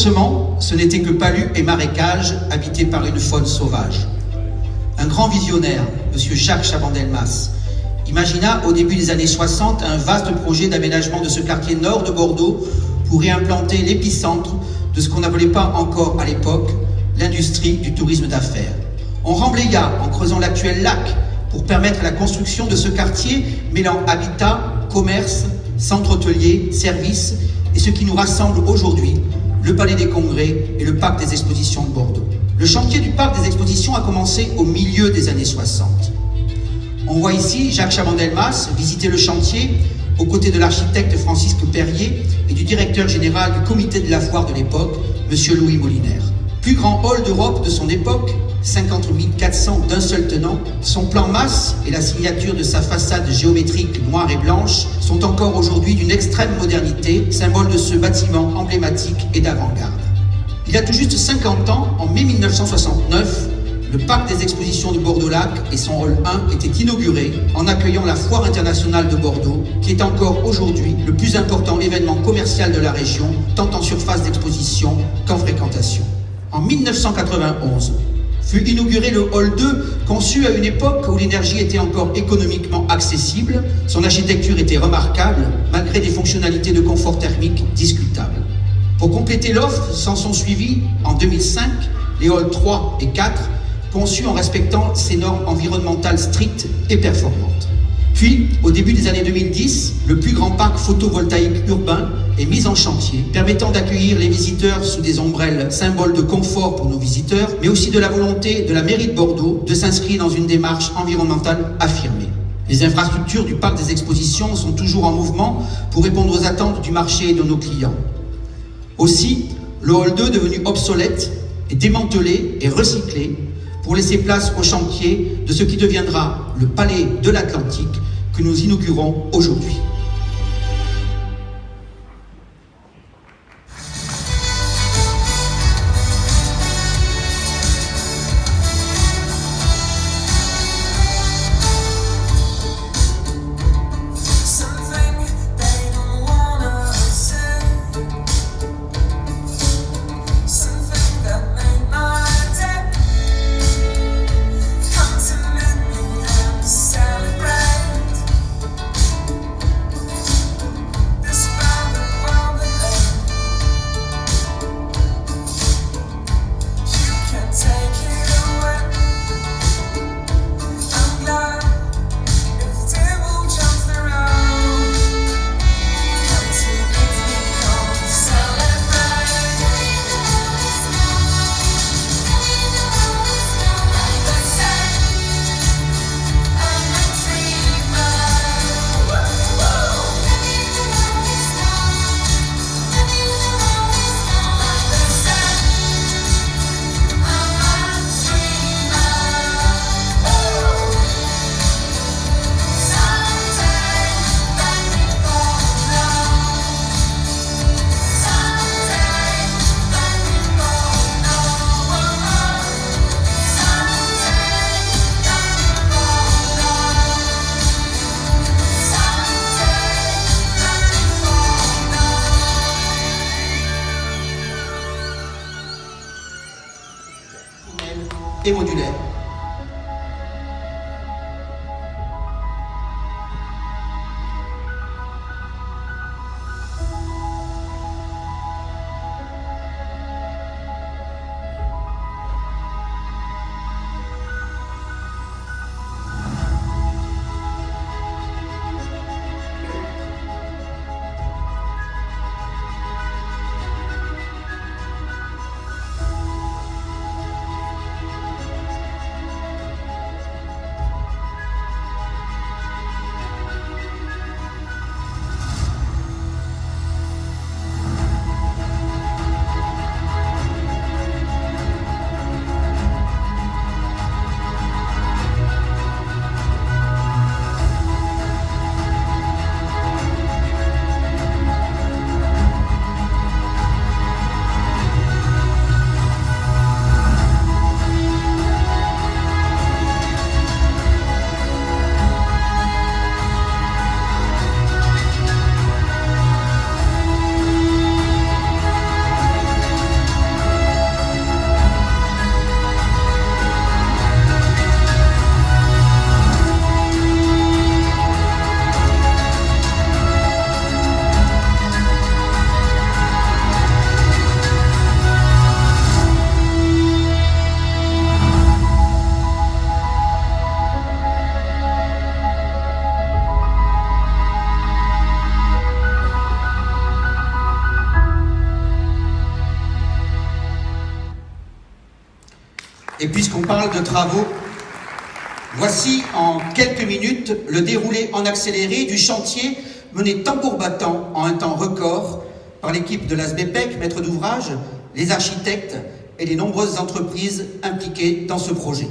commencement, ce n'était que palus et marécages habités par une faune sauvage. Un grand visionnaire, M. Jacques Chaban-Delmas, imagina au début des années 60 un vaste projet d'aménagement de ce quartier nord de Bordeaux pour y implanter l'épicentre de ce qu'on n'appelait pas encore à l'époque l'industrie du tourisme d'affaires. On remblaya en creusant l'actuel lac pour permettre la construction de ce quartier mêlant habitat, commerce, centre hôtelier, services et ce qui nous rassemble aujourd'hui, le Palais des Congrès et le Parc des Expositions de Bordeaux. Le chantier du Parc des Expositions a commencé au milieu des années 60. On voit ici Jacques Chaban-Delmas visiter le chantier aux côtés de l'architecte Francisque Perrier et du directeur général du comité de la foire de l'époque, M. Louis Molinaire. Plus grand hall d'Europe de son époque, 50 400 d'un seul tenant, son plan masse et la signature de sa façade géométrique noire et blanche sont encore aujourd'hui d'une extrême modernité, symbole de ce bâtiment emblématique et d'avant-garde. Il y a tout juste 50 ans, en mai 1969, le Parc des Expositions de Bordeaux-Lac et son hall 1 étaient inaugurés en accueillant la Foire internationale de Bordeaux, qui est encore aujourd'hui le plus important événement commercial de la région, tant en surface d'exposition qu'en fréquentation. En 1991, fut inauguré le hall 2, conçu à une époque où l'énergie était encore économiquement accessible. Son architecture était remarquable, malgré des fonctionnalités de confort thermique discutables. Pour compléter l'offre, s'en sont suivis, en 2005, les halls 3 et 4, conçus en respectant ces normes environnementales strictes et performantes. Puis, au début des années 2010, le plus grand parc photovoltaïque urbain est mis en chantier, permettant d'accueillir les visiteurs sous des ombrelles, symboles de confort pour nos visiteurs, mais aussi de la volonté de la mairie de Bordeaux de s'inscrire dans une démarche environnementale affirmée. Les infrastructures du parc des expositions sont toujours en mouvement pour répondre aux attentes du marché et de nos clients. Aussi, le hall 2, devenu obsolète, est démantelé et recyclé pour laisser place au chantier de ce qui deviendra le Palais de l'Atlantique que nous inaugurons aujourd'hui. Et modulaire. Et puisqu'on parle de travaux, voici en quelques minutes le déroulé en accéléré du chantier mené tambour battant en un temps record par l'équipe de l'ASBPEC, maître d'ouvrage, les architectes et les nombreuses entreprises impliquées dans ce projet.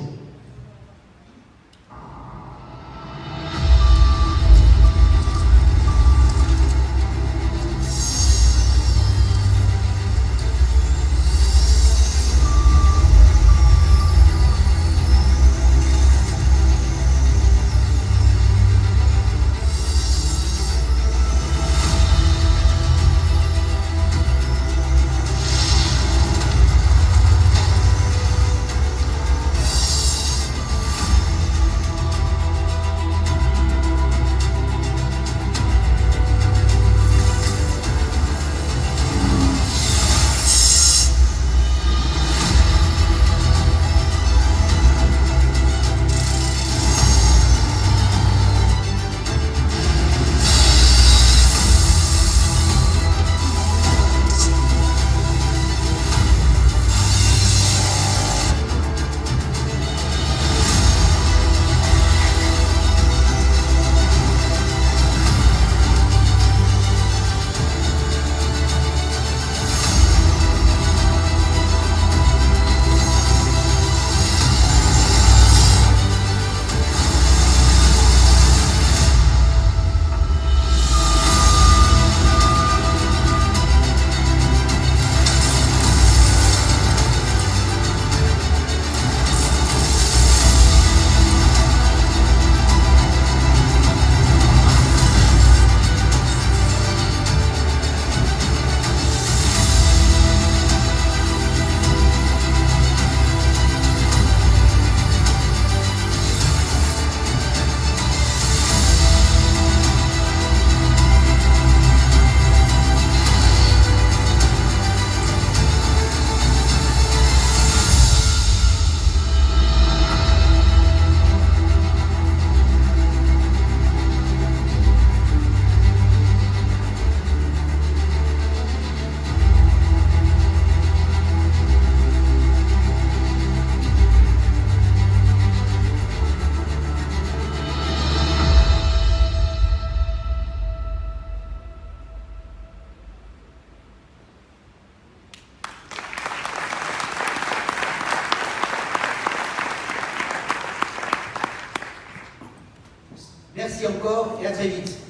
Merci encore et à très vite.